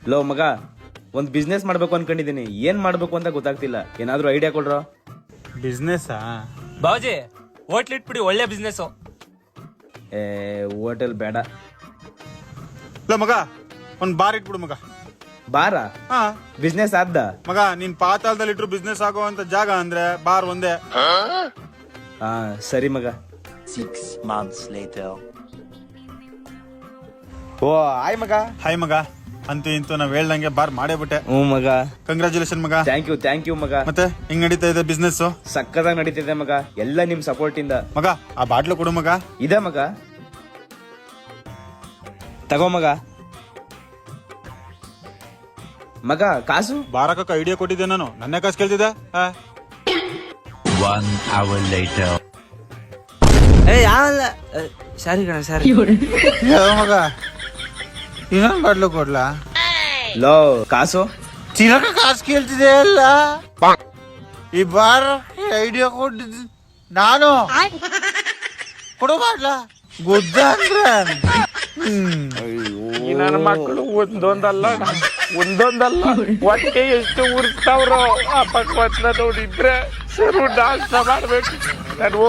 Low ಮಗ, ಒಂದ್ business ಮಾಡ್ಬೇಕು ಅನ್ಕೊಂಡಿದೀನಿ. ಏನ್ ಮಾಡ್ಬೇಕು ಅಂತ ಗೊತ್ತಾಗ್ತಿಲ್ಲ. ಏನಾದ್ರೂ ಐಡಿಯಾ ಕೊಡ್ರೋ. ಬಿಸ್ನೆಸ್ ಬಾವಜಿ ಹೋಟ್ಲ್ ಇಟ್ಬಿಡಿ, ಒಳ್ಳೆ ಬಿಸ್ನೆಸ್. ಹೋಟೆಲ್ ಬೇಡ. ಇಲ್ಲ ಮಗ, ಒಂದ್ ಬಾರ್ ಇಟ್ಬಿಡು ಮಗ. ಬಾರ ಹಾ ಬಿಸ್ನೆಸ್ ಆದ್ದ ಮಗ, ನೀನ್ ಪಾತಾಳದಲ್ಲಿ ಇಟ್ರು ಬಿಸ್ನೆಸ್ ಆಗುವಂತ ಜಾಗ ಅಂದ್ರೆ ಬಾರ್ ಒಂದೇ. ಹಾ ಸರಿ ಮಗ. 6 months later. ಓ ಆಯ್ ಮಗ. ಹಾಯ್ ಮಗ, ಅಂತೂ ಇಂತೂ ನಾವ್ ಹೇಳ್ದಂಗೆ ಬಾರ್ ಮಾಡೇ ಬಿಟ್ಟೆ. ಮಗ, ಕಂಗ್ರಾಚುಲೇಷನ್ ಮಗ. ಥ್ಯಾಂಕ್ ಯು ಮಗ. ಮತ್ತೆ ಹೆಂಗ್ ನಡೀತಾ ಇದೆ ಬಿಸ್ನೆಸ್? ಸಕ್ಕದಾಗಿ ನಡೀತಿದೆ ಮಗ, ಎಲ್ಲ ನಿಮ್ ಸಪೋರ್ಟ್ ಇಂದ. ಮಗ ಆ ಬಾಟ್ಲು ಕೊಡು ಮಗ. ಇದೆ ಮಗ, ತಗೋ ಮಗ. ಮಗ ಕಾಸು? ಬಾರಕ್ಕ ಐಡಿಯಾ ಕೊಟ್ಟಿದ್ದೆ ನಾನು, ನನ್ನೇ ಕಾಸು ಕೇಳ್ತಿದ್ದೆ. 1 hour later. ಯಾವಲ್ಲ ಸಾರಿ ಕಣ ಸಾರಿ. ಮಗ ಇನ್ನೊಂದ್ ಬಾಟ್ಲು ಕೊಡ್ಲಾ? ಲೋ ಕಾಸು? ತಿನ್ನಕ ಕಾಸು ಕೇಳ್ತಿದೆ ಅಲ್ಲ. ಈ ಬಾರ್ ಐಡಿಯಾ ಕೊಟ್ಟಿದ್ದು ನಾನು. ಕೊಡು ಬಾಟ್ಲಾ. ಗುದ್ದ ಅಂದ್ರೆ ನನ್ನ ಮಕ್ಕಳು ಒಂದೊಂದಲ್ಲ ಹೊಟ್ಟೆ ಎಷ್ಟು ಉರ್ಸ್ತಾವ್ರೋ. ಆ ಪಕ್ವತ್ನ ನೋಡಿದ್ರೆ ಸರು ನಾಶ ಮಾಡ್ಬೇಕು. ನಾನು